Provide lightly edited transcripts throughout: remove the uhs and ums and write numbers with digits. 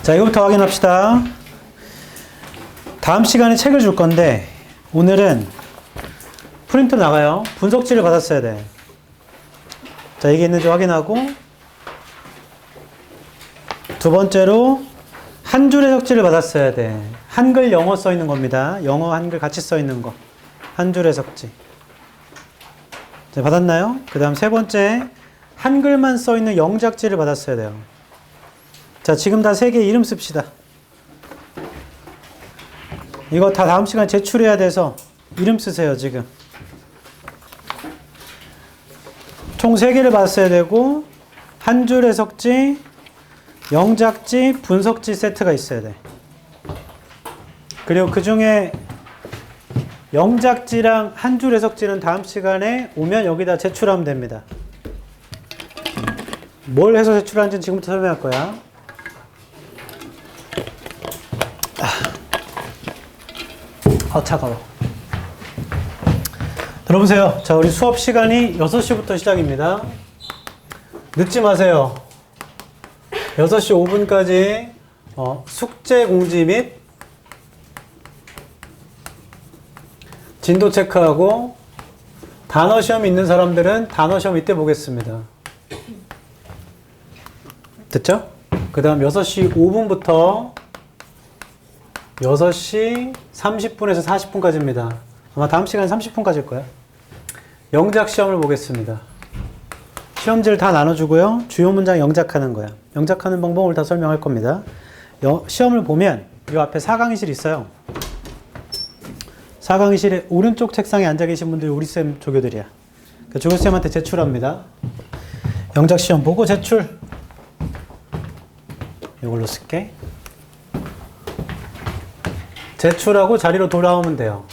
자, 이거부터 확인합시다. 다음 시간에 책을 줄 건데 오늘은 프린트 나가요. 분석지를 받았어야 돼. 자, 이게 있는지 확인하고, 두 번째로 한 줄 해석지를 받았어야 돼. 한글 영어 써 있는 겁니다. 영어 한글 같이 써 있는 거. 한 줄 해석지. 자, 받았나요? 그 다음 세 번째, 한글만 써 있는 영작지를 받았어야 돼요. 자, 지금 다 세 개 이름 씁시다. 이거 다 다음 시간에 제출해야 돼서 이름 쓰세요, 지금. 총 3개를 받았어야 되고, 한 줄 해석지, 영작지, 분석지 세트가 있어야 돼. 그리고 그 중에 영작지랑 한 줄 해석지는 다음 시간에 오면 여기다 제출하면 됩니다. 뭘 해서 제출하는지는 지금부터 설명할 거야. 차가워. 들어보세요. 자, 우리 수업 시간이 6시부터 시작입니다. 늦지 마세요. 6시 5분까지 숙제 공지 및 진도 체크하고, 단어 시험 있는 사람들은 단어 시험 이때 보겠습니다. 됐죠? 그 다음 6시 5분부터 6시 30분에서 40분까지입니다. 아마 다음 시간 30분까지일 거야. 영작 시험을 보겠습니다. 시험지를 다 나눠주고요. 주요 문장 영작하는 거야. 영작하는 방법을 다 설명할 겁니다. 시험을 보면 이 앞에 4강의실 있어요. 4강의실에 오른쪽 책상에 앉아 계신 분들이 우리 쌤 조교들이야. 그 조교쌤한테 제출합니다. 영작 시험 보고 제출. 이걸로 쓸게. 제출하고 자리로 돌아오면 돼요.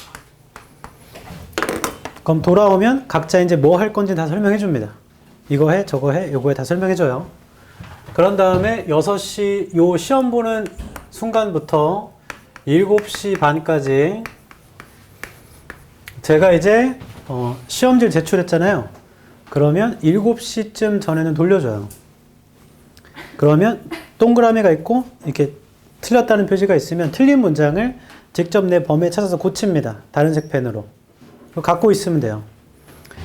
그럼 돌아오면 각자 이제 뭐 할 건지 다 설명해 줍니다. 이거 해, 저거 해, 요거 해 다 설명해 줘요. 그런 다음에 6시 요 시험 보는 순간부터 7시 반까지 제가 이제 시험지를 제출했잖아요. 그러면 7시쯤 전에는 돌려줘요. 그러면 동그라미가 있고 이렇게 틀렸다는 표시가 있으면 틀린 문장을 직접 내 범위에 찾아서 고칩니다. 다른 색펜으로. 갖고 있으면 돼요.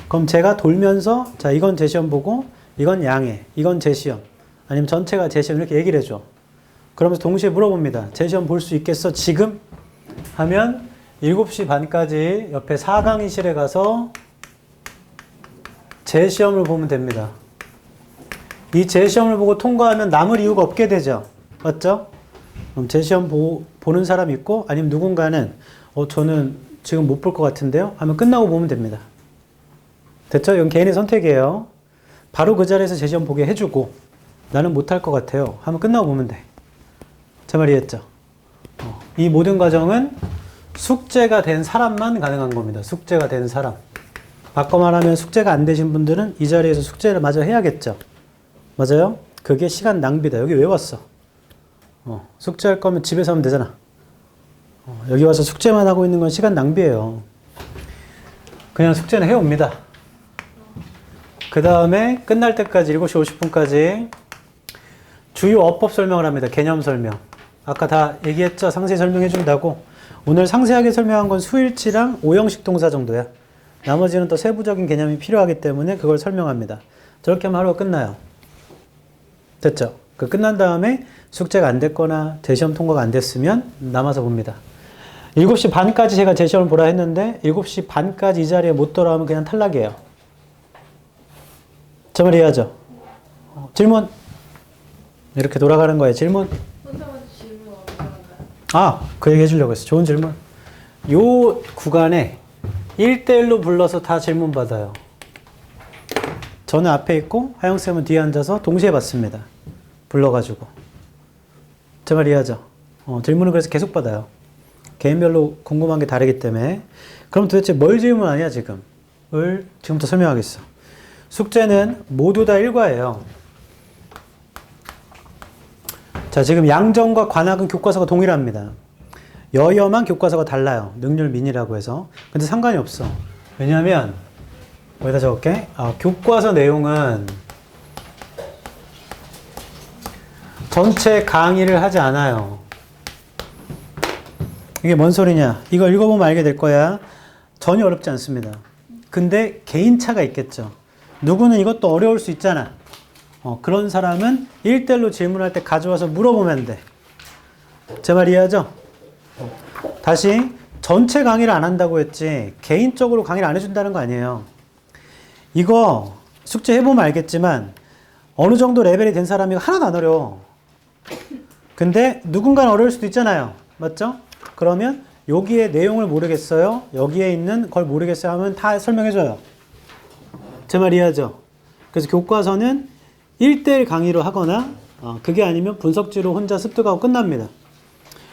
그럼 제가 돌면서, 자, 이건 제 시험 보고, 이건 양해, 이건 제 시험, 아니면 전체가 제 시험, 이렇게 얘기를 해줘. 그러면서 동시에 물어봅니다. 제 시험 볼 수 있겠어? 지금? 하면 7시 반까지 옆에 4강의실에 가서 제 시험을 보면 됩니다. 이 제 시험을 보고 통과하면 남을 이유가 없게 되죠. 맞죠? 그럼 제 시험 보는 사람 있고, 아니면 누군가는 저는 지금 못 볼 것 같은데요? 하면 끝나고 보면 됩니다. 됐죠? 이건 개인의 선택이에요. 바로 그 자리에서 제 시험 보게 해주고, 나는 못할 것 같아요 하면 끝나고 보면 돼. 제 말 이해했죠? 이 모든 과정은 숙제가 된 사람만 가능한 겁니다. 숙제가 된 사람. 바꿔 말하면 숙제가 안 되신 분들은 이 자리에서 숙제를 마저 해야겠죠. 맞아요? 그게 시간 낭비다. 여기 왜 왔어? 숙제할 거면 집에서 하면 되잖아. 여기 와서 숙제만 하고 있는 건 시간 낭비예요. 그냥 숙제는 해옵니다. 그 다음에 끝날 때까지 7시 50분까지 주요 어법 설명을 합니다. 개념 설명. 아까 다 얘기했죠? 상세히 설명해 준다고. 오늘 상세하게 설명한 건 수일치랑 오형식 동사 정도야. 나머지는 또 세부적인 개념이 필요하기 때문에 그걸 설명합니다. 저렇게 하면 하루가 끝나요. 됐죠? 그 끝난 다음에 숙제가 안 됐거나 재시험 통과가 안 됐으면 남아서 봅니다. 7시 반까지 제가 재시험을 보라 했는데 7시 반까지 이 자리에 못 돌아오면 그냥 탈락이에요. 저 말 이해하죠? 질문. 이렇게 돌아가는 거예요. 질문. 질문 어떤가요? 그 얘기 해주려고 했어. 좋은 질문. 요 구간에 1대1로 불러서 다 질문 받아요. 저는 앞에 있고 하영쌤은 뒤에 앉아서 동시에 받습니다. 불러가지고. 제 말 이해하죠? 질문을 그래서 계속 받아요. 개인별로 궁금한 게 다르기 때문에. 그럼 도대체 뭘 질문하냐 지금? 을 지금부터 설명하겠어. 숙제는 모두 다 일과예요. 자, 지금 양정과 관악은 교과서가 동일합니다. 여여만 교과서가 달라요. 능률 민이라고 해서. 근데 상관이 없어. 왜냐면 여기다 적을게. 교과서 내용은 전체 강의를 하지 않아요. 이게 뭔 소리냐? 이거 읽어보면 알게 될 거야. 전혀 어렵지 않습니다. 근데 개인차가 있겠죠. 누구는 이것도 어려울 수 있잖아. 그런 사람은 1대1로 질문할 때 가져와서 물어보면 돼. 제 말 이해하죠? 다시 전체 강의를 안 한다고 했지 개인적으로 강의를 안 해준다는 거 아니에요. 이거 숙제 해보면 알겠지만 어느 정도 레벨이 된 사람이 하나도 안 어려워. 근데 누군가는 어려울 수도 있잖아요. 맞죠? 그러면 여기에 내용을 모르겠어요. 여기에 있는 걸 모르겠어요 하면 다 설명해줘요. 제 말 이해하죠? 그래서 교과서는 1대1 강의로 하거나 그게 아니면 분석지로 혼자 습득하고 끝납니다.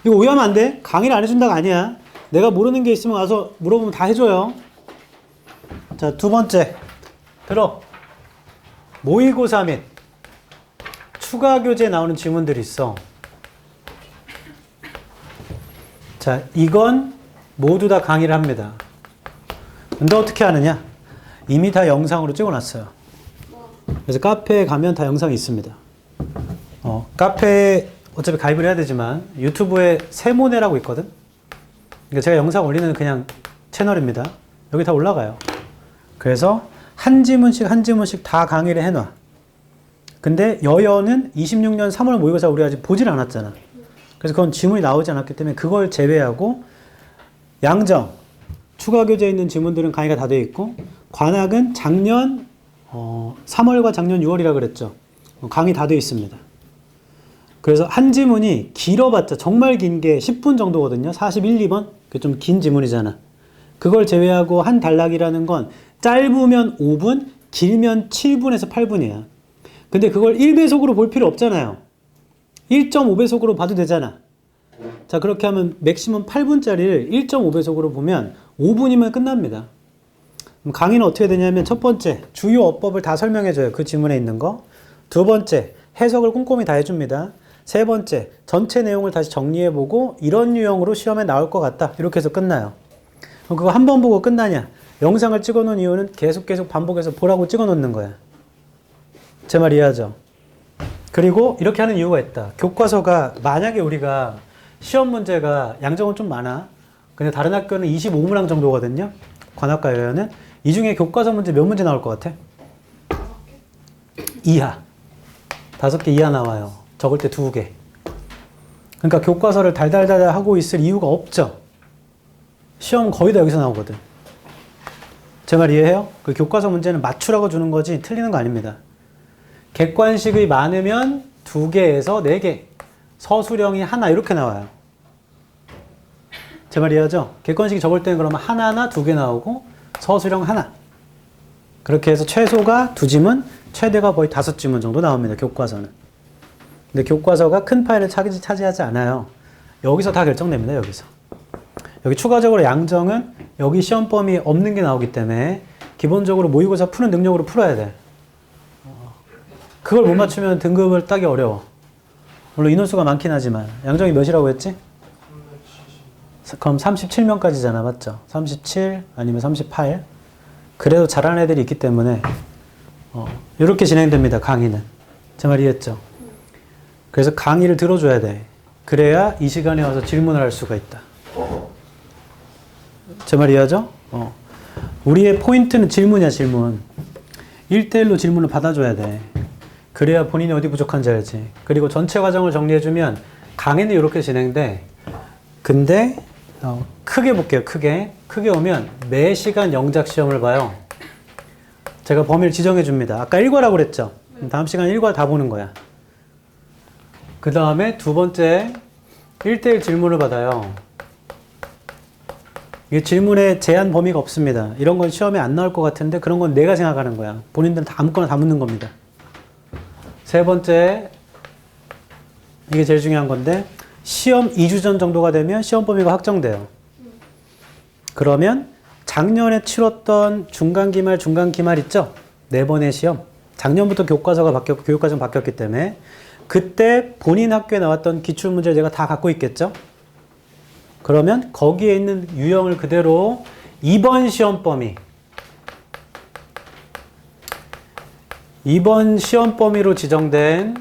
이거 오해하면 안 돼. 강의를 안 해준다가 아니야. 내가 모르는 게 있으면 와서 물어보면 다 해줘요. 자, 두 번째 들어. 모의고사 및 추가 교재에 나오는 질문들이 있어. 자, 이건 모두 다 강의를 합니다. 근데 어떻게 하느냐? 이미 다 영상으로 찍어놨어요. 그래서 카페에 가면 다 영상이 있습니다. 카페에 어차피 가입을 해야 되지만 유튜브에 세모네라고 있거든? 그러니까 제가 영상 올리는 그냥 채널입니다. 여기 다 올라가요. 그래서 한 지문씩 한 지문씩 다 강의를 해놔. 근데 여여는 26년 3월 모의고사 우리 아직 보질 않았잖아. 그래서 그건 지문이 나오지 않았기 때문에 그걸 제외하고 양정, 추가 교재에 있는 지문들은 강의가 다 되어 있고 관학은 작년 3월과 작년 6월이라 그랬죠. 강의 다 되어 있습니다. 그래서 한 지문이 길어봤자 정말 긴 게 10분 정도거든요. 41, 2번? 그게 좀 긴 지문이잖아. 그걸 제외하고 한 단락이라는 건 짧으면 5분, 길면 7분에서 8분이야. 근데 그걸 1배속으로 볼 필요 없잖아요. 1.5배속으로 봐도 되잖아. 자, 그렇게 하면 맥시멈 8분짜리를 1.5배속으로 보면 5분이면 끝납니다. 그럼 강의는 어떻게 되냐면 첫 번째, 주요 어법을 다 설명해줘요. 그 지문에 있는 거. 두 번째, 해석을 꼼꼼히 다 해줍니다. 세 번째, 전체 내용을 다시 정리해보고 이런 유형으로 시험에 나올 것 같다. 이렇게 해서 끝나요. 그럼 그거 한 번 보고 끝나냐? 영상을 찍어놓은 이유는 계속 반복해서 보라고 찍어놓는 거야. 제 말 이해하죠? 그리고 이렇게 하는 이유가 있다. 교과서가 만약에 우리가 시험 문제가 양정은 좀 많아. 근데 다른 학교는 25문항 정도거든요. 관학과 여여는. 이 중에 교과서 문제 몇 문제 나올 것 같아? 이하. 5개 이하 나와요. 적을 때 2개. 그러니까 교과서를 달달달 하고 있을 이유가 없죠. 시험 거의 다 여기서 나오거든. 제 말 이해해요? 그 교과서 문제는 맞추라고 주는 거지 틀리는 거 아닙니다. 객관식이 많으면 2개에서 4개. 서술형이 하나 이렇게 나와요. 제 말 이해하죠? 객관식이 적을 때는 그러면 하나나 2개 나오고 서술형 하나. 그렇게 해서 최소가 2지문, 최대가 거의 5지문 정도 나옵니다. 교과서는. 근데 교과서가 큰 파일을 차지하지 않아요. 여기서 다 결정됩니다. 여기서. 여기 추가적으로 양정은 여기 시험 범위 없는 게 나오기 때문에 기본적으로 모의고사 푸는 능력으로 풀어야 돼. 그걸 못 맞추면 등급을 따기 어려워. 물론 인원수가 많긴 하지만 양정이 몇이라고 했지? 그럼 37명까지잖아. 맞죠? 37 아니면 38. 그래도 잘하는 애들이 있기 때문에 이렇게 진행됩니다. 강의는. 제 말 이해했죠? 그래서 강의를 들어줘야 돼. 그래야 이 시간에 와서 질문을 할 수가 있다. 제 말 이해하죠? 우리의 포인트는 질문이야. 질문. 1대1로 질문을 받아줘야 돼. 그래야 본인이 어디 부족한지 알지. 그리고 전체 과정을 정리해주면 강의는 이렇게 진행돼. 근데 크게 볼게요. 크게 오면 매 시간 영작 시험을 봐요. 제가 범위를 지정해 줍니다. 아까 1과라고 그랬죠? 다음 시간 1과 다 보는 거야. 그 다음에 두 번째 1대1 질문을 받아요. 이게 질문에 제한 범위가 없습니다. 이런 건 시험에 안 나올 것 같은데 그런 건 내가 생각하는 거야. 본인들은 다 아무거나 다 묻는 겁니다. 세 번째, 이게 제일 중요한 건데 시험 2주 전 정도가 되면 시험 범위가 확정돼요. 그러면 작년에 치렀던 중간기말 있죠? 4번의 시험. 작년부터 교과서가 바뀌었고 교육과정 바뀌었기 때문에 그때 본인 학교에 나왔던 기출문제를 제가 다 갖고 있겠죠? 그러면 거기에 있는 유형을 그대로 이번 시험 범위로 지정된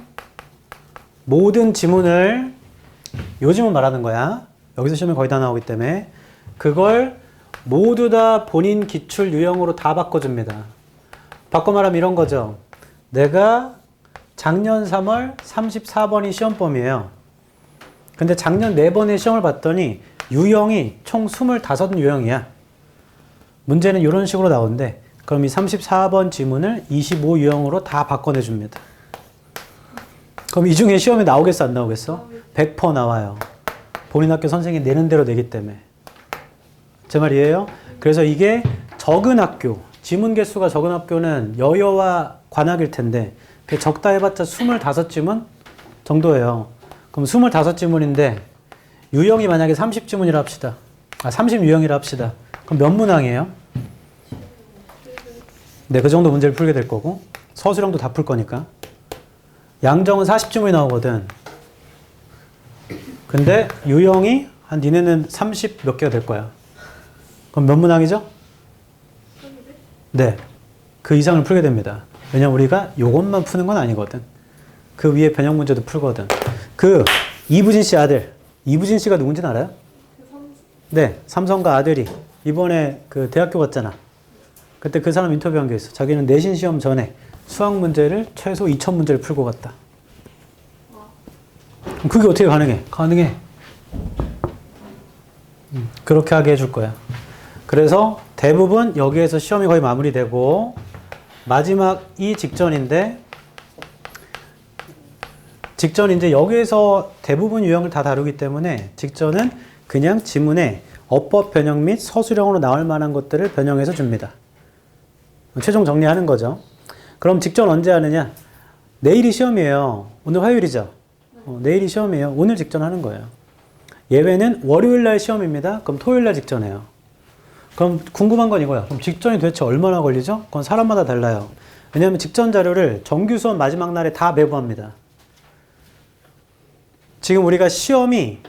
모든 지문을 요즘은 말하는 거야. 여기서 시험에 거의 다 나오기 때문에 그걸 모두 다 본인 기출 유형으로 다 바꿔줍니다. 바꿔 말하면 이런 거죠. 내가 작년 3월 34번이 시험범이에요. 근데 작년 4번의 시험을 봤더니 유형이 총 25 유형이야. 문제는 이런 식으로 나오는데 그럼 이 34번 지문을 25 유형으로 다 바꿔내줍니다. 그럼 이 중에 시험에 나오겠어 안 나오겠어? 100% 나와요. 본인 학교 선생님이 내는 대로 내기 때문에. 제 말이에요? 그래서 이게 적은 학교, 지문 개수가 적은 학교는 여여와 관악일 텐데 적다 해봤자 25지문 정도예요. 그럼 25지문인데 유형이 만약에 30지문이라 합시다. 30유형이라 합시다. 그럼 몇 문항이에요? 네, 그 정도 문제를 풀게 될 거고 서술형도 다 풀 거니까. 양정은 40지문이 나오거든. 근데 유형이 한 니네는 30 몇 개가 될 거야. 그럼 몇 문항이죠? 네. 그 이상을 풀게 됩니다. 왜냐면 우리가 요것만 푸는 건 아니거든. 그 위에 변형 문제도 풀거든. 그 이부진 씨 아들. 이부진 씨가 누군지는 알아요? 네. 삼성가 아들이 이번에 그 대학교 갔잖아. 그때 그 사람 인터뷰한 게 있어. 자기는 내신 시험 전에 수학 문제를 최소 2000문제를 풀고 갔다. 그게 어떻게 가능해? 가능해. 그렇게 하게 해줄 거야. 그래서 대부분 여기에서 시험이 거의 마무리되고 마지막이 직전인데 직전 이제 여기에서 대부분 유형을 다 다루기 때문에 직전은 그냥 지문에 어법 변형 및 서술형으로 나올 만한 것들을 변형해서 줍니다. 최종 정리하는 거죠. 그럼 직전 언제 하느냐? 내일이 시험이에요. 오늘 화요일이죠. 내일이 시험이에요. 오늘 직전 하는 거예요. 예외는 월요일 날 시험입니다. 그럼 토요일 날 직전해요. 그럼 궁금한 건 이거야. 그럼 직전이 도대체 얼마나 걸리죠? 그건 사람마다 달라요. 왜냐하면 직전 자료를 정규 수업 마지막 날에 다 배부합니다. 지금 우리가 시험이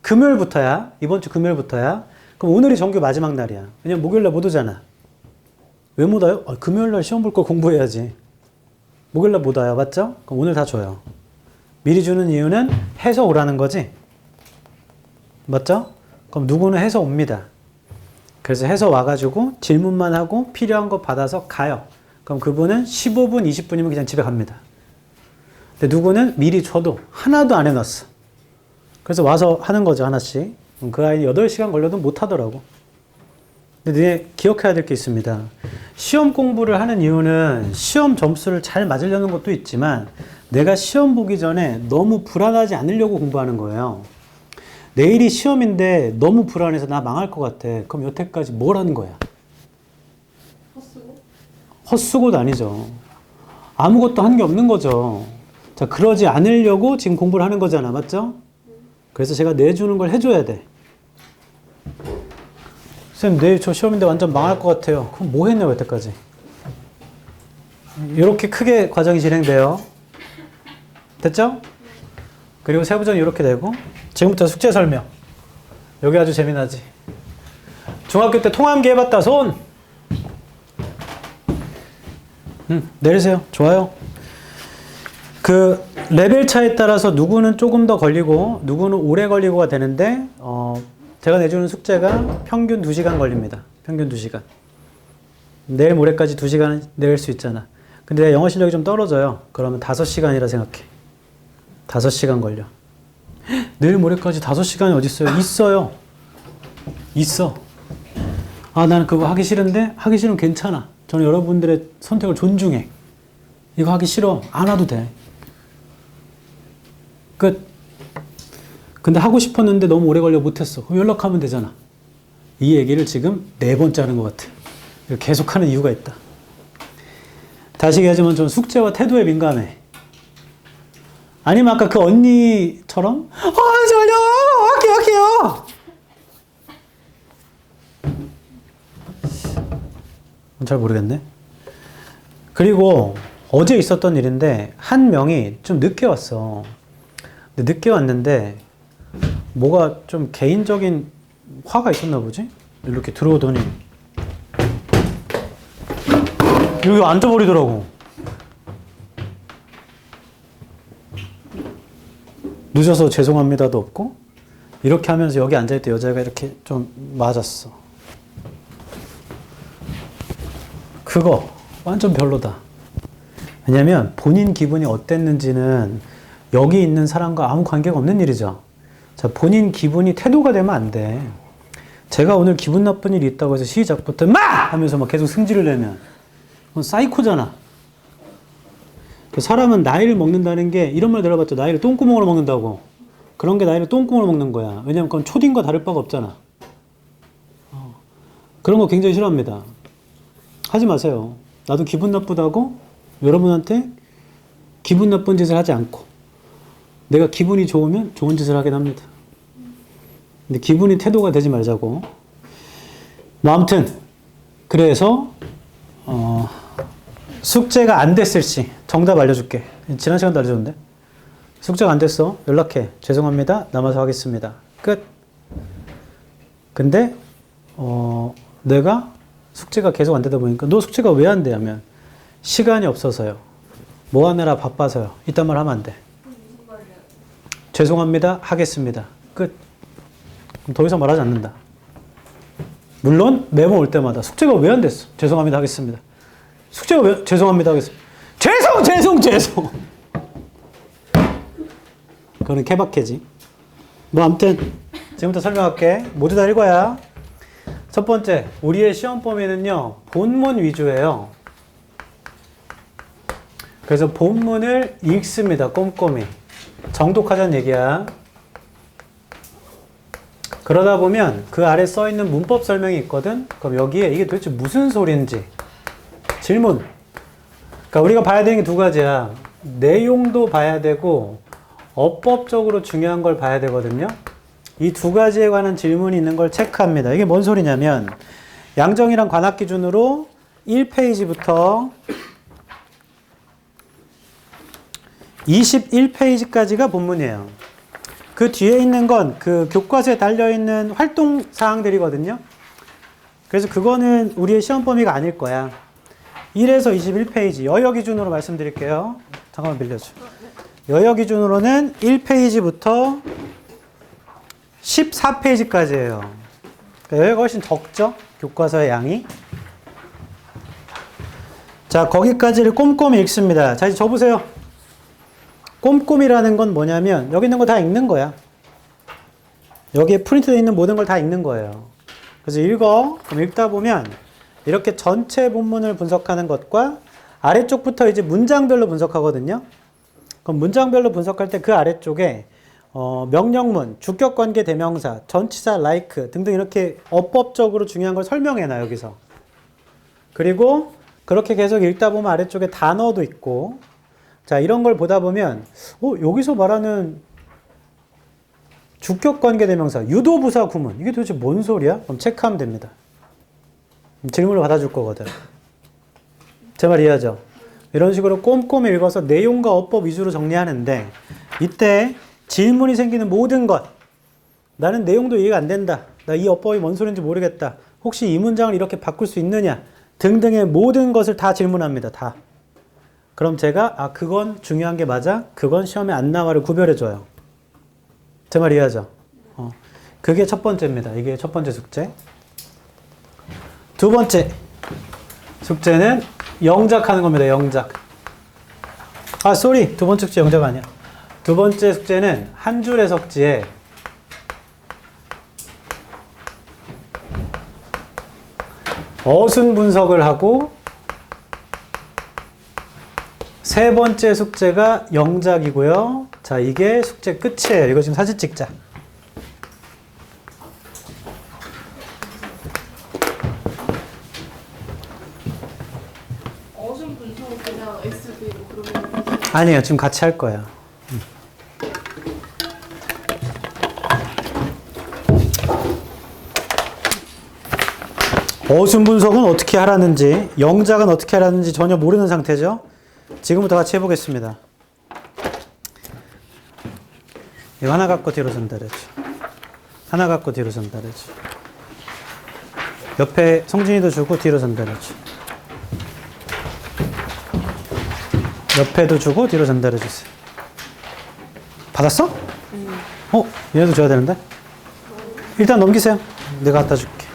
금요일부터야. 이번 주 금요일부터야. 그럼 오늘이 정규 마지막 날이야. 왜냐면 목요일 날 못 오잖아. 왜 못 와요? 금요일 날 시험 볼 거 공부해야지. 목요일 날 못 와요. 맞죠? 그럼 오늘 다 줘요. 미리 주는 이유는 해서 오라는 거지. 맞죠? 그럼 누구는 해서 옵니다. 그래서 해서 와가지고 질문만 하고 필요한 거 받아서 가요. 그럼 그분은 15분, 20분이면 그냥 집에 갑니다. 근데 누구는 미리 줘도 하나도 안 해놨어. 그래서 와서 하는 거죠, 하나씩. 그 아이는 8시간 걸려도 못 하더라고. 근데 너네 기억해야 될 게 있습니다. 시험 공부를 하는 이유는 시험 점수를 잘 맞으려는 것도 있지만 내가 시험 보기 전에 너무 불안하지 않으려고 공부하는 거예요. 내일이 시험인데 너무 불안해서 나 망할 것 같아. 그럼 여태까지 뭘 하는 거야? 헛수고? 헛수고도 아니죠. 아무것도 한 게 없는 거죠. 자, 그러지 않으려고 지금 공부를 하는 거잖아. 맞죠? 그래서 제가 내주는 걸 해줘야 돼. 선생님, 내일 저 시험인데 완전 망할 것 같아요. 그럼 뭐 했냐고, 여태까지. 이렇게 크게 과정이 진행돼요. 됐죠? 그리고 세부전이 이렇게 되고 지금부터 숙제 설명. 여기 아주 재미나지. 중학교 때 통함기 해봤다. 손. 내리세요. 좋아요. 그 레벨 차에 따라서 누구는 조금 더 걸리고 누구는 오래 걸리고가 되는데 제가 내주는 숙제가 평균 2시간 걸립니다. 평균 2시간. 내일 모레까지 2시간 낼 수 있잖아. 근데 내가 영어 실력이 좀 떨어져요. 그러면 5시간이라 생각해. 5시간 걸려. 내일 모레까지 5시간이 어디 있어요? 있어요. 있어. 아, 나는 그거 하기 싫은데? 하기 싫으면 괜찮아. 저는 여러분들의 선택을 존중해. 이거 하기 싫어. 안 와도 돼. 끝. 근데 하고 싶었는데 너무 오래 걸려 못했어. 그럼 연락하면 되잖아. 이 얘기를 지금 4번째 하는 것 같아. 계속하는 이유가 있다. 다시 얘기하지만 저는 숙제와 태도에 민감해. 아니면 아까 그 언니처럼 졸려! 할게요! 잘 모르겠네. 그리고 어제 있었던 일인데 한 명이 좀 늦게 왔어. 근데 늦게 왔는데 뭐가 좀 개인적인 화가 있었나 보지? 이렇게 들어오더니 여기 앉아버리더라고. 늦어서 죄송합니다도 없고 이렇게 하면서 여기 앉아있던 여자가 이렇게 좀 맞았어. 그거 완전 별로다. 왜냐면 본인 기분이 어땠는지는 여기 있는 사람과 아무 관계가 없는 일이죠. 자, 본인 기분이 태도가 되면 안 돼. 제가 오늘 기분 나쁜 일이 있다고 해서 시작부터 막! 하면서 막 계속 승질을 내면 그건 사이코잖아. 사람은 나이를 먹는다는 게 이런 말 들어봤죠. 나이를 똥구멍으로 먹는다고. 그런 게 나이를 똥구멍으로 먹는 거야. 왜냐면 그건 초딩과 다를 바가 없잖아. 그런 거 굉장히 싫어합니다. 하지 마세요. 나도 기분 나쁘다고 여러분한테 기분 나쁜 짓을 하지 않고 내가 기분이 좋으면 좋은 짓을 하긴 합니다. 근데 기분이 태도가 되지 말자고. 뭐 아무튼 그래서 숙제가 안 됐을 시 정답 알려줄게. 지난 시간도 알려줬는데 숙제가 안 됐어. 연락해. 죄송합니다. 남아서 하겠습니다. 끝. 근데 내가 숙제가 계속 안 되다 보니까 너 숙제가 왜 안 돼? 하면 시간이 없어서요. 뭐 하느라 바빠서요. 이딴 말 하면 안 돼. 죄송합니다. 하겠습니다. 끝. 그럼 더 이상 말하지 않는다. 물론 메모 올 때마다 숙제가 왜 안 됐어? 죄송합니다. 하겠습니다. 숙제가 왜? 죄송합니다. 하겠습니다. 죄송! 그거는 케바케지. 뭐 아무튼 지금부터 설명할게. 모두 다 읽어야. 첫 번째, 우리의 시험 범위는요. 본문 위주예요. 그래서 본문을 읽습니다. 꼼꼼히. 정독하자는 얘기야. 그러다 보면 그 아래 써있는 문법 설명이 있거든. 그럼 여기에 이게 도대체 무슨 소리인지 질문. 그러니까 우리가 봐야 되는 게 두 가지야. 내용도 봐야 되고 어법적으로 중요한 걸 봐야 되거든요. 이 두 가지에 관한 질문이 있는 걸 체크합니다. 이게 뭔 소리냐면 양정이랑 관학 기준으로 1페이지부터 21페이지까지가 본문이에요. 그 뒤에 있는 건 그 교과서에 달려있는 활동 사항들이거든요. 그래서 그거는 우리의 시험 범위가 아닐 거야. 1에서 21페이지 여여 기준으로 말씀드릴게요. 잠깐만 빌려줘. 여여 기준으로는 1페이지부터 14페이지까지예요. 그러니까 여기가 훨씬 적죠? 교과서의 양이. 자, 거기까지를 꼼꼼히 읽습니다. 자, 이제 접으세요. 꼼꼼히라는 건 뭐냐면 여기 있는 거 다 읽는 거야. 여기에 프린트되어 있는 모든 걸 다 읽는 거예요. 그래서 읽어. 그럼 읽다 보면 이렇게 전체 본문을 분석하는 것과 아래쪽부터 이제 문장별로 분석하거든요. 그럼 문장별로 분석할 때 그 아래쪽에 명령문, 주격관계 대명사, 전치사, like 등등 이렇게 어법적으로 중요한 걸 설명해놔 여기서. 그리고 그렇게 계속 읽다 보면 아래쪽에 단어도 있고, 자 이런 걸 보다 보면 여기서 말하는 주격관계 대명사, 유도부사 구문 이게 도대체 뭔 소리야? 그럼 체크하면 됩니다. 질문을 받아줄 거거든. 제 말 이해하죠? 이런 식으로 꼼꼼히 읽어서 내용과 어법 위주로 정리하는데 이때 질문이 생기는 모든 것, 나는 내용도 이해가 안 된다, 나 이 어법이 뭔 소리인지 모르겠다, 혹시 이 문장을 이렇게 바꿀 수 있느냐 등등의 모든 것을 다 질문합니다. 다. 그럼 제가 그건 중요한 게 맞아, 그건 시험에 안 나와를 구별해줘요. 제 말 이해하죠? 그게 첫 번째입니다. 이게 첫 번째 숙제. 두 번째 숙제는 영작하는 겁니다. 영작. 두 번째 숙제 영작 아니야. 두 번째 숙제는 한 줄 해석지에 어순 분석을 하고, 세 번째 숙제가 영작이고요. 자, 이게 숙제 끝이에요. 이거 지금 사진 찍자. 어순 분석은 그냥 SV로 그러면 아니에요. 지금 같이 할 거예요. 어순 분석은 어떻게 하라는지, 영작은 어떻게 하라는지 전혀 모르는 상태죠. 지금부터 같이 해보겠습니다. 이거 하나 갖고 뒤로 전달해줘. 하나 갖고 뒤로 전달해줘. 옆에 성진이도 주고 뒤로 전달해줘. 옆에도 주고 뒤로 전달해주세요. 받았어? 얘도 줘야 되는데? 일단 넘기세요. 내가 갖다 줄게.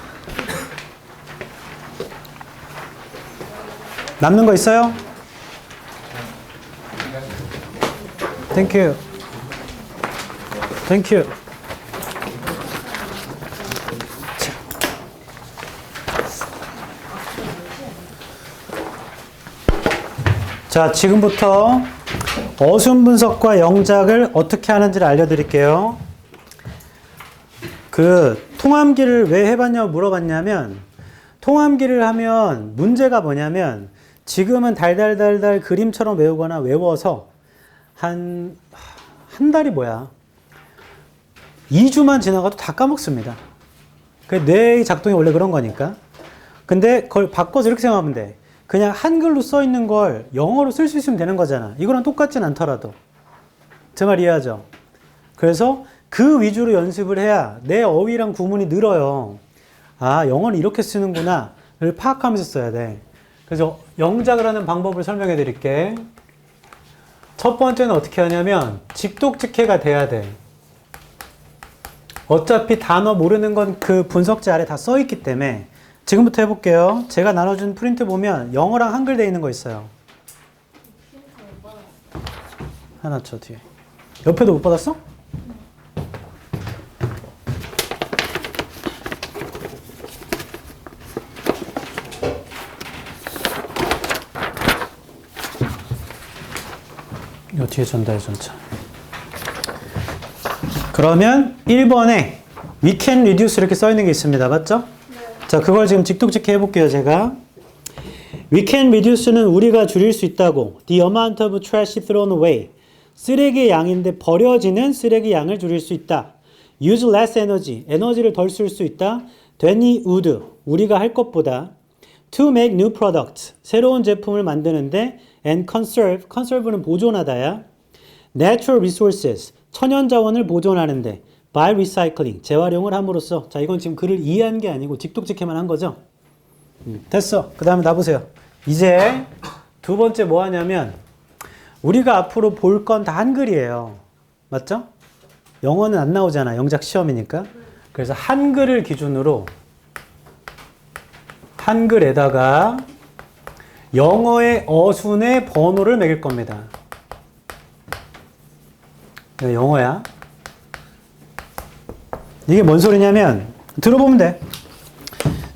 남는 거 있어요? 땡큐. 땡큐. 자, 지금부터 어순 분석과 영작을 어떻게 하는지를 알려드릴게요. 통함기를 왜 해봤냐고 물어봤냐면, 통함기를 하면 문제가 뭐냐면, 지금은 달달달달 그림처럼 외우거나 외워서 한 달이 뭐야? 2주만 지나가도 다 까먹습니다. 뇌의 작동이 원래 그런 거니까. 근데 그걸 바꿔서 이렇게 생각하면 돼. 그냥 한글로 써 있는 걸 영어로 쓸 수 있으면 되는 거잖아. 이거랑 똑같진 않더라도. 제 말 이해하죠? 그래서 그 위주로 연습을 해야 내 어휘랑 구문이 늘어요. 아, 영어는 이렇게 쓰는구나를 파악하면서 써야 돼. 그래서 영작을 하는 방법을 설명해 드릴게. 첫 번째는 어떻게 하냐면 직독직해가 돼야 돼. 어차피 단어 모르는 건 그 분석지 아래 다 써 있기 때문에. 지금부터 해볼게요. 제가 나눠준 프린트 보면 영어랑 한글 돼 있는 거 있어요. 하나 쳐 뒤에. 옆에도 못 받았어? 요 뒤에 전달 전차. 그러면 1번에 we can reduce 이렇게 써 있는 게 있습니다. 맞죠? 자, 그걸 지금 직독직해 해볼게요, 제가. We can reduce는 우리가 줄일 수 있다고. The amount of trash thrown away. 쓰레기의 양인데 버려지는 쓰레기 양을 줄일 수 있다. Use less energy. 에너지를 덜 쓸 수 있다. than we would. 우리가 할 것보다. To make new products. 새로운 제품을 만드는데. And conserve. conserve는 보존하다야. Natural resources. 천연 자원을 보존하는데. by recycling, 재활용을 함으로써. 자, 이건 지금 글을 이해한 게 아니고 직독직해만 한 거죠. 됐어. 그 다음에 놔보세요. 이제 두 번째 뭐 하냐면 우리가 앞으로 볼 건 다 한글이에요. 맞죠? 영어는 안 나오잖아. 영작 시험이니까. 그래서 한글을 기준으로 한글에다가 영어의 어순의 번호를 매길 겁니다. 영어야. 이게 뭔 소리냐면 들어보면 돼.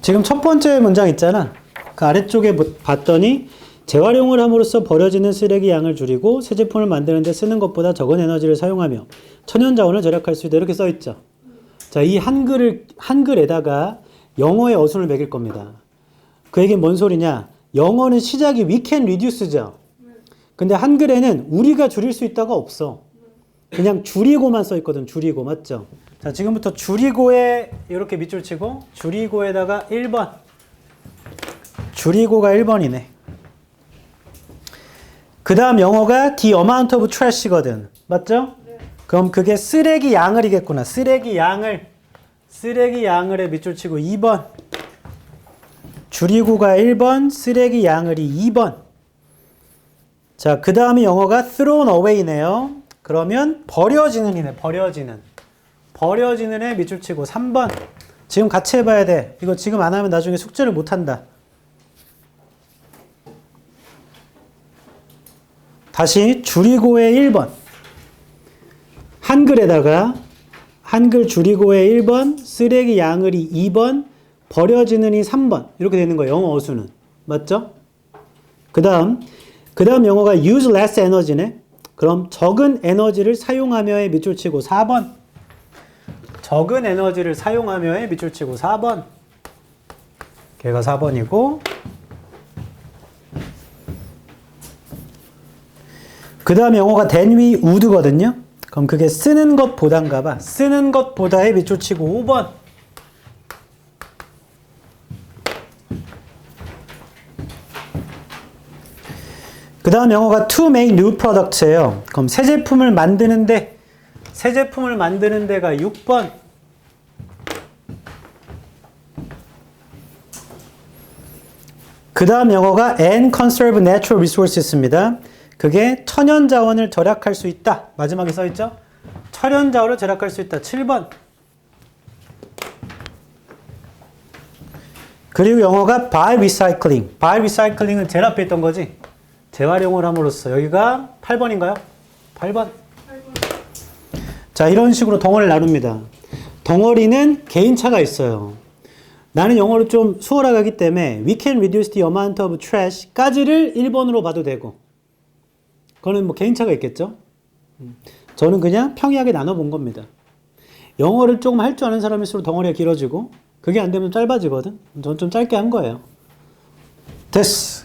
지금 첫 번째 문장 있잖아. 그 아래쪽에 봤더니 재활용을 함으로써 버려지는 쓰레기 양을 줄이고 새 제품을 만드는 데 쓰는 것보다 적은 에너지를 사용하며 천연 자원을 절약할 수 있다. 이렇게 써 있죠. 자, 이 한글에다가 영어의 어순을 매길 겁니다. 그 얘기는 뭔 소리냐? 영어는 시작이 we can reduce죠. 근데 한글에는 우리가 줄일 수 있다가 없어. 그냥 줄이고만 써 있거든. 줄이고. 맞죠? 자, 지금부터 줄이고에 이렇게 밑줄 치고 줄이고에다가 1번. 줄이고가 1번이네. 그 다음 영어가 the amount of trash거든. 맞죠? 네. 그럼 그게 쓰레기 양을이겠구나. 쓰레기 양을에 밑줄 치고 2번. 줄이고가 1번, 쓰레기 양을이 2번. 자, 그 다음에 영어가 thrown away네요. 그러면 버려지는이네. 버려지는에 밑줄 치고 3번. 지금 같이 해봐야 돼. 이거 지금 안 하면 나중에 숙제를 못 한다. 다시 줄이고의 1번. 한글에다가 한글 줄이고의 1번, 쓰레기 양을이 2번, 버려지는이 3번. 이렇게 되는 거예요. 영어 어수는. 맞죠? 그 다음 영어가 use less energy네. 그럼 적은 에너지를 사용하며에 밑줄 치고 4번. 적은 에너지를 사용하며에 밑줄 치고 4번. 걔가 4번이고 그 다음에 영어가 than we would거든요. 그럼 그게 쓰는 것보단가 봐. 쓰는 것보다에 밑줄 치고 5번. 그 다음 영어가 to make new products예요. 그럼 새 제품을 만드는 데가 6번. 그 다음 영어가 and conserve natural resources입니다. 그게 천연 자원을 절약할 수 있다. 마지막에 써있죠? 철연자원을 절약할 수 있다. 7번. 그리고 영어가 by recycling. by recycling은 제일 앞에 있던 거지. 재활용을 함으로써. 여기가 8번인가요? 8번. 자, 이런 식으로 덩어리를 나눕니다. 덩어리는 개인차가 있어요. 나는 영어를 좀 수월하게 하기 때문에 we can reduce the amount of trash까지를 1번으로 봐도 되고, 그거는 뭐 개인차가 있겠죠. 저는 그냥 평이하게 나눠본 겁니다. 영어를 조금 할 줄 아는 사람일수록 덩어리가 길어지고, 그게 안 되면 짧아지거든. 전 좀 짧게 한 거예요. 됐어.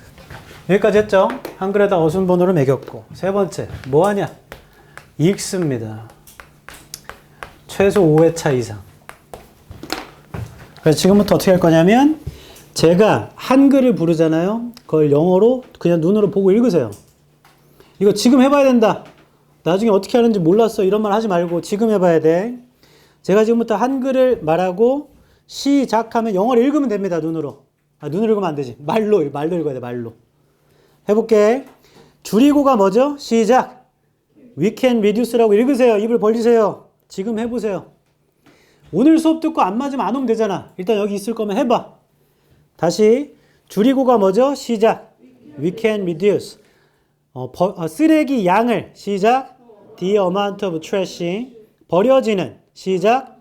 여기까지 했죠. 한글에다 어순번호를 매겼고, 세 번째 뭐하냐? 읽습니다. 최소 5회차 이상. 그래서 지금부터 어떻게 할 거냐면, 제가 한글을 부르잖아요. 그걸 영어로 그냥 눈으로 보고 읽으세요. 이거 지금 해봐야 된다. 나중에 어떻게 하는지 몰랐어. 이런 말 하지 말고 지금 해봐야 돼. 제가 지금부터 한글을 말하고 시작하면 영어를 읽으면 됩니다. 눈으로. 눈으로 읽으면 안 되지. 말로 읽어야 돼. 말로. 해볼게. 줄이고가 뭐죠? 시작. We can reduce라고 읽으세요. 입을 벌리세요. 지금 해보세요. 오늘 수업 듣고 안 맞으면 안 오면 되잖아. 일단 여기 있을 거면 해봐. 다시. 줄이고가 뭐죠? 시작. We can reduce. 쓰레기 양을. 시작. The amount of trash. 버려지는. 시작.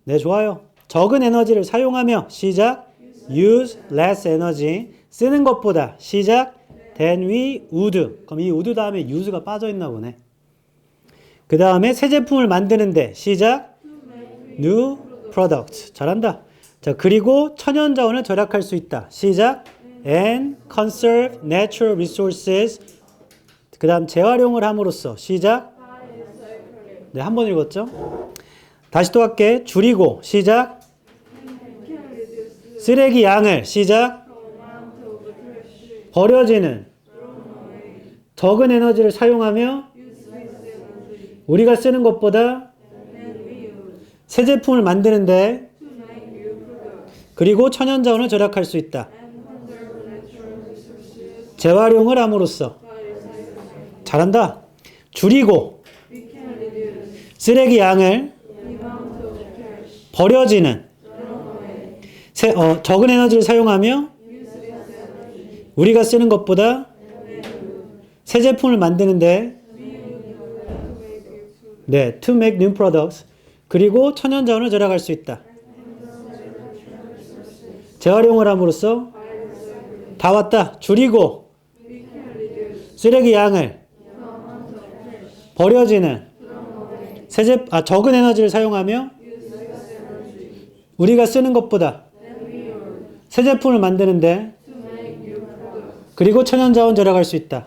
네, 좋아요. 적은 에너지를 사용하며. 시작. Use less energy. 쓰는 것보다. 시작. Than we would. 그럼 이 would 다음에 use가 빠져있나 보네. 그 다음에 새 제품을 만드는데. 시작. New product. 잘한다. 자, 그리고 천연자원을 절약할 수 있다. 시작. And conserve natural resources. 그 다음 재활용을 함으로써. 시작. 네, 한 번 읽었죠? 다시 또 할게. 줄이고. 시작. 쓰레기 양을. 시작. 버려지는. 적은 에너지를 사용하며 우리가 쓰는 것보다 새 제품을 만드는데 그리고 천연자원을 절약할 수 있다. 재활용을 함으로써. 잘한다. 줄이고 쓰레기 양을 버려지는 적은 에너지를 사용하며 우리가 쓰는 것보다 새 제품을 만드는데 네, to make new products. 그리고 천연자원을 절약할 수 있다. 재활용을 함으로써. 다 왔다. 줄이고 쓰레기 양을 버려지는 적은 에너지를 사용하며 우리가 쓰는 것보다 새 제품을 만드는데 그리고 천연자원 절약할 수 있다.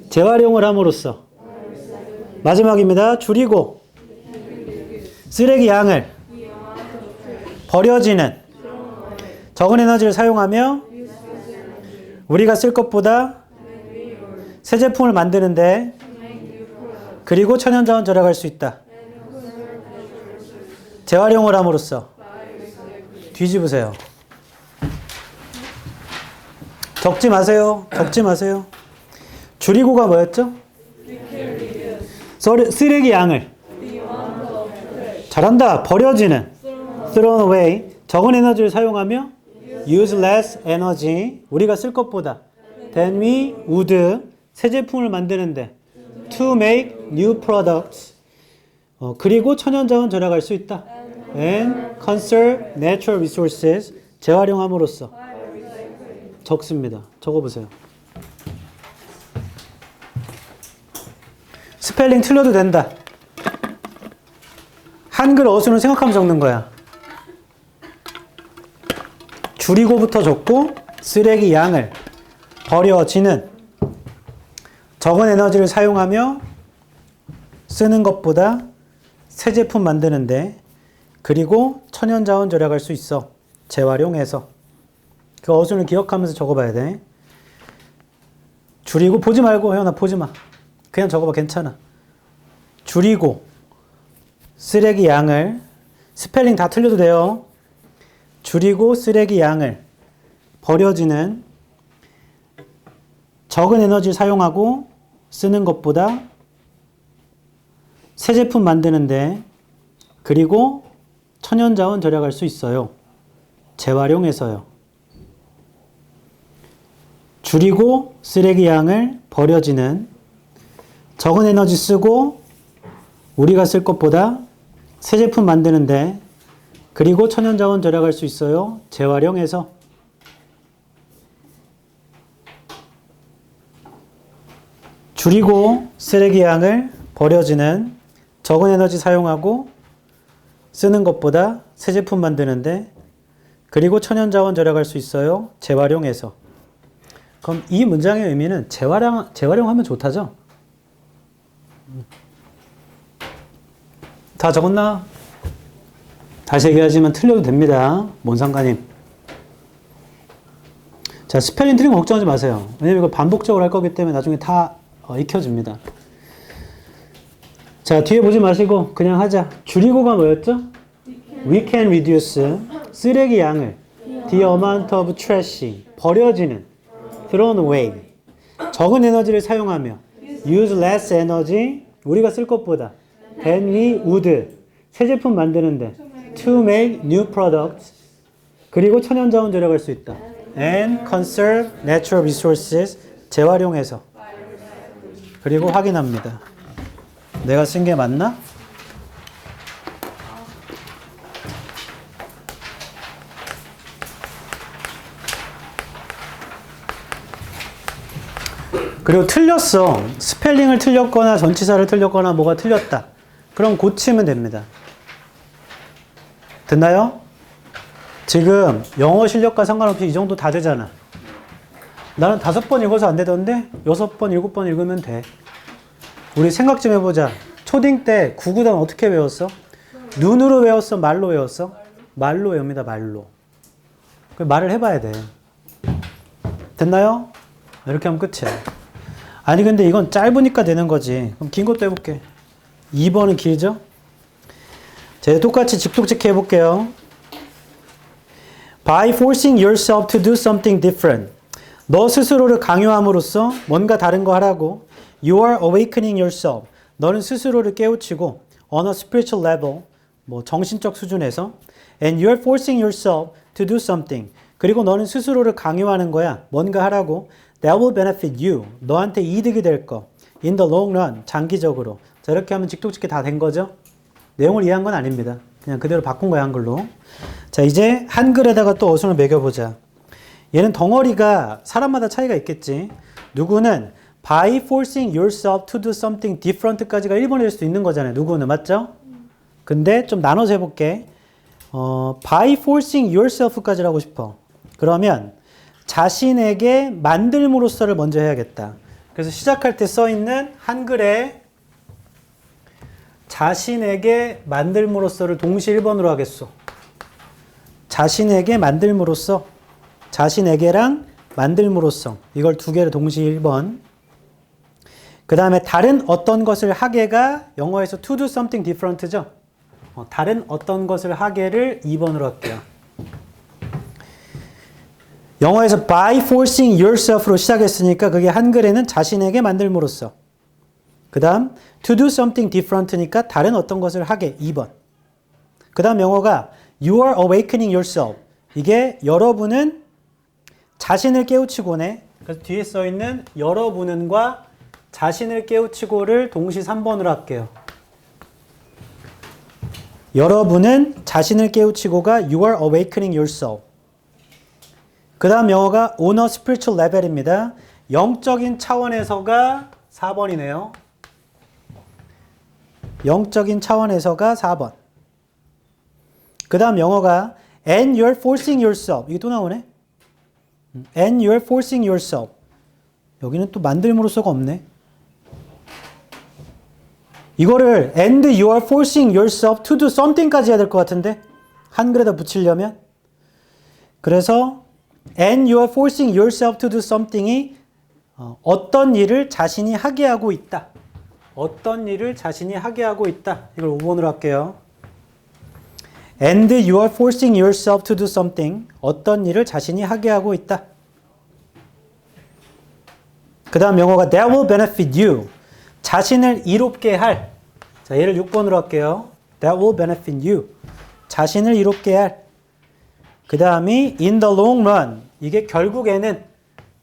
재활용을 함으로써. 마지막입니다. 줄이고 쓰레기 양을 버려지는 적은 에너지를 사용하며 우리가 쓸 것보다 새 제품을 만드는데 그리고 천연자원 절약할 수 있다. 재활용을 함으로써. 뒤집으세요. 적지 마세요. 적지 마세요. 줄이고가 뭐였죠? 쓰레기 양을. 잘한다. 버려지는. thrown away. 적은 에너지를 사용하며 use less energy. 우리가 쓸 것보다 than we would. 새 제품을 만드는데 to make new products. 그리고 천연자원 절약할 수 있다. and conserve natural resources. 재활용함으로써. 적습니다. 적어보세요. 스펠링 틀려도 된다. 한글 어순을 생각하면서 적는 거야. 줄이고부터 적고 쓰레기 양을 버려지는 적은 에너지를 사용하며 쓰는 것보다 새 제품 만드는데 그리고 천연자원 절약할 수 있어. 재활용해서. 그 어순을 기억하면서 적어봐야 돼. 줄이고 보지 말고 혜연아 보지 마. 그냥 적어봐. 괜찮아. 줄이고 쓰레기 양을 스펠링 다 틀려도 돼요. 줄이고 쓰레기 양을 버려지는 적은 에너지를 사용하고 쓰는 것보다 새 제품 만드는데 그리고 천연자원 절약할 수 있어요. 재활용해서요. 줄이고 쓰레기 양을 버려지는 적은 에너지 쓰고 우리가 쓸 것보다 새 제품 만드는데 그리고 천연자원 절약할 수 있어요. 재활용해서. 줄이고 쓰레기 양을 버려지는 적은 에너지 사용하고 쓰는 것보다 새 제품 만드는데 그리고 천연자원 절약할 수 있어요. 재활용해서. 그럼 이 문장의 의미는 재활용하면 좋다죠? 다 적었나? 다시 얘기하지만 틀려도 됩니다. 뭔 상관임. 자, 스펠링 틀린 거 걱정하지 마세요. 왜냐면 이거 반복적으로 할 거기 때문에 나중에 다 익혀집니다. 자, 뒤에 보지 마시고 그냥 하자. 줄이고가 뭐였죠? We can reduce 쓰레기 양을 the amount of trash 버려지는 thrown away 적은 에너지를 사용하며 use less energy 우리가 쓸 것보다 than we would 새 제품 만드는데 to make new products 그리고 천연자원 절약할 수 있다 and conserve natural resources 재활용해서 그리고 확인합니다. 내가 쓴 게 맞나? 그리고 틀렸어. 스펠링을 틀렸거나 전치사를 틀렸거나 뭐가 틀렸다. 그럼 고치면 됩니다. 됐나요? 지금 영어 실력과 상관없이 이 정도 다 되잖아. 나는 5번 읽어서 안 되던데 6번, 7번 읽으면 돼. 우리 생각 좀 해보자. 초딩 때 구구단 어떻게 외웠어? 눈으로 외웠어? 말로 외웠어? 말로 외웁니다. 말로. 말을 해봐야 돼. 됐나요? 이렇게 하면 끝이야. 아니 근데 이건 짧으니까 되는 거지. 그럼 긴 것도 해볼게. 2번은 길죠? 자, 똑같이 직독체크 해볼게요. By forcing yourself to do something different. 너 스스로를 강요함으로써 뭔가 다른 거 하라고. You are awakening yourself. 너는 스스로를 깨우치고 on a spiritual level, 뭐 정신적 수준에서 and you are forcing yourself to do something. 그리고 너는 스스로를 강요하는 거야. 뭔가 하라고. That will benefit you. 너한테 이득이 될 거. In the long run. 장기적으로. 자, 이렇게 하면 직독직계 다 된 거죠? 내용을 이해한 건 아닙니다. 그냥 그대로 바꾼 거야, 한글로. 자, 이제 한글에다가 또 어순을 매겨보자. 얘는 덩어리가 사람마다 차이가 있겠지. 누구는 by forcing yourself to do something different까지가 1번일 수도 있는 거잖아요. 누구는, 맞죠? 근데 좀 나눠서 해볼게. by forcing yourself까지를 하고 싶어. 그러면 자신에게 만들므로써를 먼저 해야겠다. 그래서 시작할 때 써있는 한글에 자신에게 만들므로써를 동시에 1번으로 하겠소. 자신에게 만들므로써, 자신에게랑 만들므로써 이걸 두 개를 동시에 1번. 그 다음에 다른 어떤 것을 하게가 영어에서 to do something different죠. 다른 어떤 것을 하게를 2번으로 할게요. 영어에서 by forcing yourself로 시작했으니까 그게 한글에는 자신에게 만들므로써. 그 다음 to do something different니까 다른 어떤 것을 하게 2번. 그 다음 영어가 you are awakening yourself. 이게 여러분은 자신을 깨우치고네. 그래서 뒤에 써있는 여러분은과 자신을 깨우치고를 동시 3번으로 할게요. 여러분은 자신을 깨우치고가 you are awakening yourself. 그 다음 영어가 on a spiritual level입니다. 영적인 차원에서가 4번이네요. 영적인 차원에서가 4번. 그 다음 영어가 and you're forcing yourself. 이게 또 나오네. and you're forcing yourself. 여기는 또 만들므로써가 없네. 이거를 and you are forcing yourself to do something까지 해야 될 것 같은데 한글에다 붙이려면 그래서 and you are forcing yourself to do something이 어떤 일을 자신이 하게 하고 있다. 어떤 일을 자신이 하게 하고 있다. 이걸 5번으로 할게요. and you are forcing yourself to do something. 어떤 일을 자신이 하게 하고 있다. 그 다음 영어가 that will benefit you. 자신을 이롭게 할. 자, 얘를 6번으로 할게요. That will benefit you. 자신을 이롭게 할. 그 다음이 in the long run. 이게 결국에는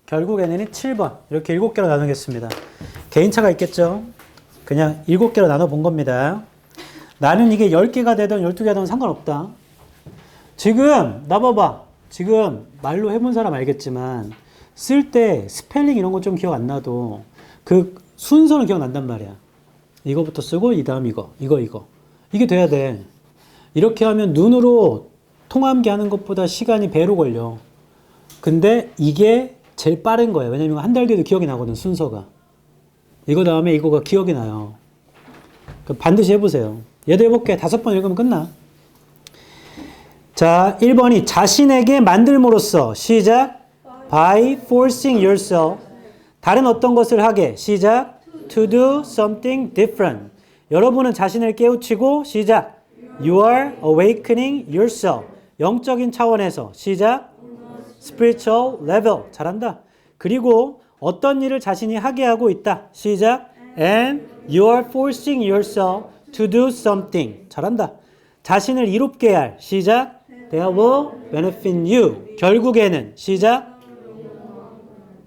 7번. 이렇게 7개로 나누겠습니다. 개인차가 있겠죠? 그냥 7개로 나눠 본 겁니다. 나는 이게 10개가 되든 12개가 되든 상관없다. 지금 나 봐봐. 지금 말로 해본 사람 알겠지만 쓸 때 스펠링 이런 거 좀 기억 안 나도 그 순서는 기억난단 말이야. 이거부터 쓰고 이 다음 이거. 이게 돼야 돼. 이렇게 하면 눈으로 통함기 하는 것보다 시간이 배로 걸려. 근데 이게 제일 빠른 거예요. 왜냐면 한 달 뒤에도 기억이 나거든, 순서가. 이거 다음에 이거가 기억이 나요. 반드시 해보세요. 얘도 해볼게. 5번 읽으면 끝나. 자, 1번이 자신에게 만들므로써. 시작. By forcing yourself. 다른 어떤 것을 하게. 시작. To do something different. 여러분은 자신을 깨우치고. 시작. You are awakening yourself. 영적인 차원에서. 시작. Spiritual level. 잘한다. 그리고 어떤 일을 자신이 하게 하고 있다. 시작. And you are forcing yourself to do something. 잘한다. 자신을 이롭게 할. 시작. That will benefit you. 결국에는. 시작.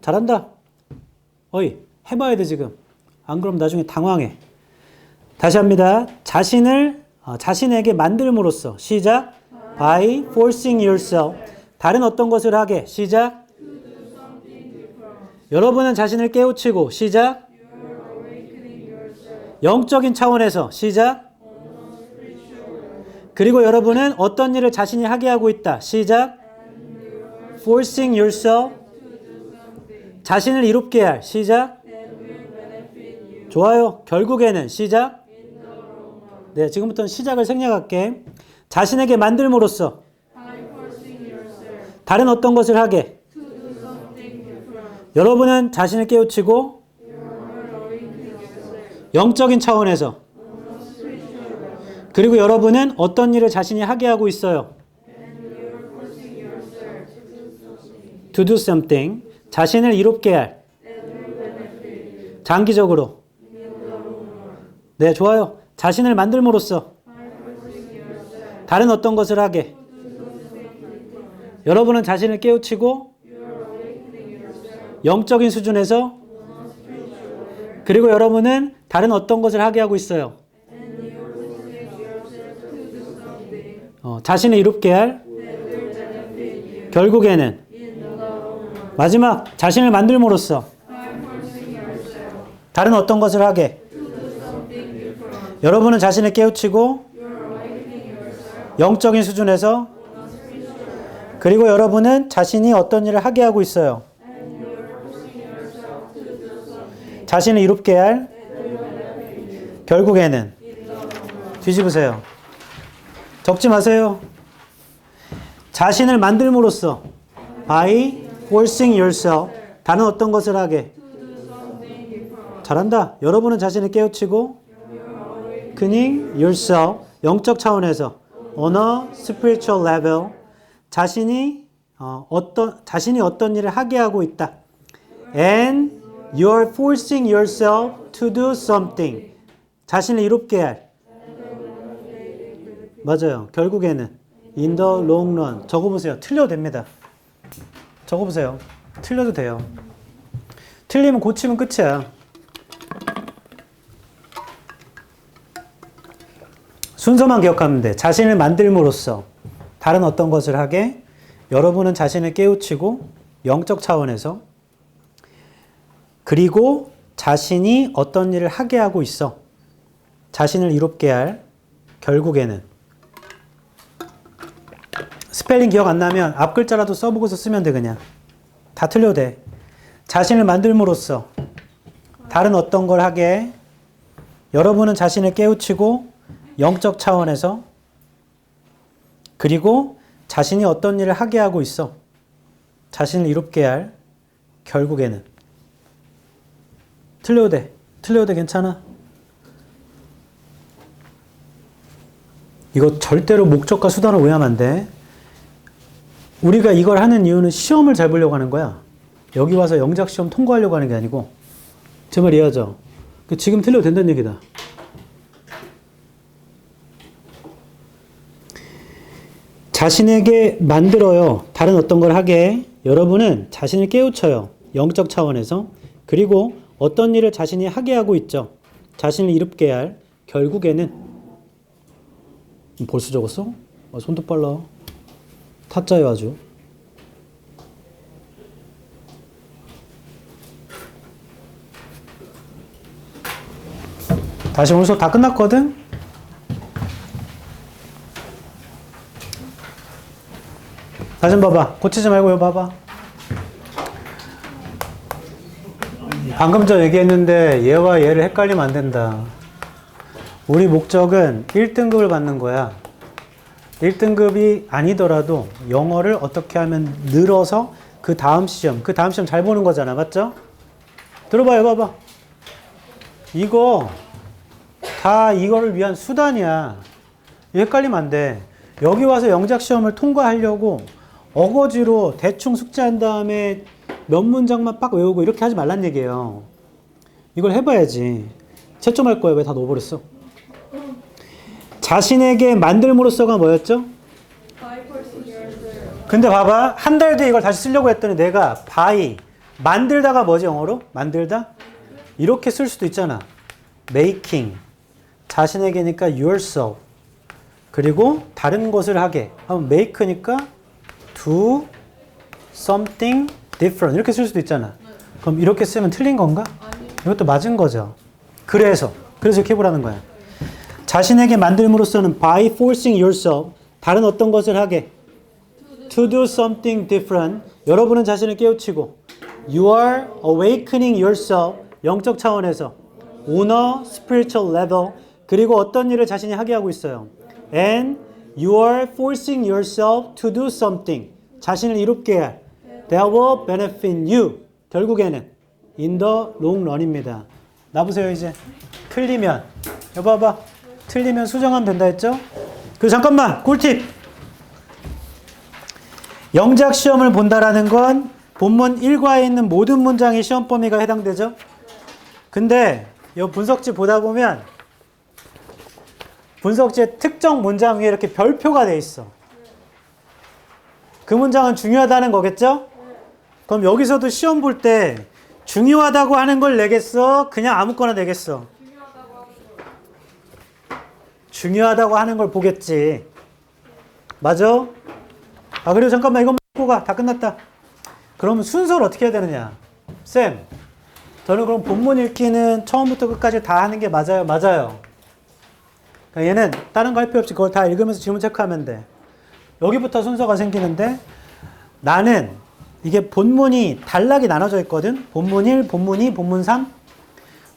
잘한다. 어이, 해봐야 돼 지금. 안 그럼 나중에 당황해. 다시 합니다. 자신에게 만들므로써. 시작. By forcing yourself. 다른 어떤 것을 하게. 시작. 여러분은 자신을 깨우치고. 시작. 영적인 차원에서. 시작. 그리고 여러분은 어떤 일을 자신이 하게 하고 있다. 시작. Forcing yourself. 자신을 이롭게 할. 시작. 좋아요. 결국에는. 시작. 네, 지금부터는 시작을 생략할게. 자신에게 만들므로써. 다른 어떤 것을 하게. 여러분은 자신을 깨우치고 영적인 차원에서. 그리고 여러분은 어떤 일을 자신이 하게 하고 있어요. To do something. 자신을 이롭게 할. 장기적으로. 네, 좋아요. 자신을 만들므로써. 다른 어떤 것을 하게. 여러분은 자신을 깨우치고 영적인 수준에서. 그리고 여러분은 다른 어떤 것을 하게 하고 있어요. 자신을 이롭게 할. 결국에는. 마지막. 자신을 만들므로써. 다른 어떤 것을 하게. 여러분은 자신을 깨우치고 영적인 수준에서. 그리고 여러분은 자신이 어떤 일을 하게 하고 있어요. 자신을 이롭게 할. 결국에는. 뒤집으세요. 적지 마세요. 자신을 만들므로써. By forcing yourself. 다른 어떤 것을 하게. 잘한다. 여러분은 자신을 깨우치고 awakening yourself. 영적 차원에서. On a spiritual level. 자신이 어떤 일을 하게 하고 있다. And you are forcing yourself to do something. 자신을 이롭게 할. 맞아요. 결국에는 in the long run. 적어보세요. 틀려도 됩니다. 적어보세요. 틀려도 돼요. 틀리면 고치면 끝이야. 순서만 기억하면 돼. 자신을 만들므로써. 다른 어떤 것을 하게. 여러분은 자신을 깨우치고 영적 차원에서. 그리고 자신이 어떤 일을 하게 하고 있어. 자신을 이롭게 할. 결국에는. 스펠링 기억 안 나면 앞 글자라도 써보고서 쓰면 돼 그냥. 다 틀려도 돼. 자신을 만들므로써. 다른 어떤 걸 하게. 여러분은 자신을 깨우치고 영적 차원에서. 그리고 자신이 어떤 일을 하게 하고 있어. 자신을 이롭게 할. 결국에는. 틀려도 돼. 틀려도 돼. 괜찮아. 이거 절대로 목적과 수단을 오해하면 안 돼. 우리가 이걸 하는 이유는 시험을 잘 보려고 하는 거야. 여기 와서 영작시험 통과하려고 하는 게 아니고. 제 말 이해하죠? 지금 틀려도 된다는 얘기다. 자신에게 만들어요. 다른 어떤 걸 하게. 여러분은 자신을 깨우쳐요. 영적 차원에서. 그리고 어떤 일을 자신이 하게 하고 있죠. 자신을 이롭게 할. 결국에는 벌써 적었어? 손도 빨라. 타짜요 아주. 다시 오늘 수업 다 끝났거든? 다시 좀 봐봐. 고치지 말고 이거 봐봐. 방금 전 얘기했는데 얘와 얘를 헷갈리면 안 된다. 우리 목적은 1등급을 받는 거야. 1등급이 아니더라도 영어를 어떻게 하면 늘어서 그 다음 시험 잘 보는 거잖아. 맞죠? 들어봐요. 봐봐. 이거 다 이거를 위한 수단이야. 헷갈리면 안 돼. 여기 와서 영작 시험을 통과하려고 어거지로 대충 숙제한 다음에 몇 문장만 빡 외우고 이렇게 하지 말란 얘기예요. 이걸 해봐야지. 채점할 거야. 왜 다 넣어버렸어? 자신에게 만들므로써가 뭐였죠? 근데 봐봐. 한 달 뒤에 이걸 다시 쓰려고 했더니 내가 by 만들다가 뭐지 영어로? 만들다? 이렇게 쓸 수도 있잖아. making 자신에게니까 yourself 그리고 다른 것을 하게 하면 make니까 do something different 이렇게 쓸 수도 있잖아. 그럼 이렇게 쓰면 틀린 건가? 이것도 맞은 거죠. 그래서 이렇게 해보라는 거야. 자신에게 만들므로써는 by forcing yourself 다른 어떤 것을 하게 to do something different 여러분은 자신을 깨우치고 you are awakening yourself 영적 차원에서 on a spiritual level 그리고 어떤 일을 자신이 하게 하고 있어요. And you are forcing yourself to do something. 자신을 이롭게 할. That will benefit you. 결국에는 in the long run입니다. 나보세요 이제. 틀리면. 여보 봐봐. 틀리면 수정하면 된다 했죠? 그리고 잠깐만. 꿀팁. 영작 시험을 본다라는 건 본문 1과에 있는 모든 문장이 시험 범위가 해당되죠? 근데 이 분석지 보다 보면 분석지의 특정 문장 위에 이렇게 별표가 돼 있어. 그 문장은 중요하다는 거겠죠? 그럼 여기서도 시험 볼 때 중요하다고 하는 걸 내겠어? 그냥 아무거나 내겠어? 중요하다고 하는 걸 보겠지. 맞아? 아 그리고 잠깐만 이것만 읽고 가. 다 끝났다. 그러면 순서를 어떻게 해야 되느냐? 쌤, 저는 그럼 본문 읽기는 처음부터 끝까지 다 하는 게 맞아요? 맞아요. 그러니까 얘는 다른 거 할 필요 없이 그걸 다 읽으면서 질문 체크하면 돼. 여기부터 순서가 생기는데 나는 이게 본문이 단락이 나눠져 있거든. 본문 1, 본문 2, 본문 3.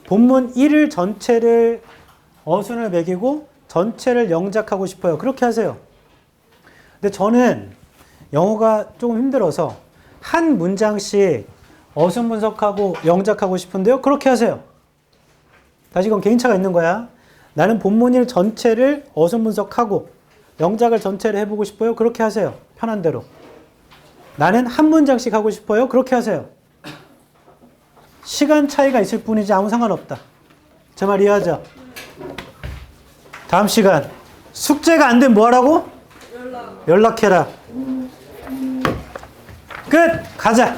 본문 1을 전체를 어순을 매기고 전체를 영작하고 싶어요. 그렇게 하세요. 근데 저는 영어가 조금 힘들어서 한 문장씩 어순 분석하고 영작하고 싶은데요. 그렇게 하세요. 다시 이건 개인차가 있는 거야. 나는 본문 1 전체를 어순 분석하고 영작을 전체를 해보고 싶어요. 그렇게 하세요. 편한 대로. 나는 한 문장씩 하고 싶어요. 그렇게 하세요. 시간 차이가 있을 뿐이지 아무 상관없다. 제 말 이해하죠? 다음 시간 숙제가 안 되면 뭐 하라고? 연락해라. 끝! 가자!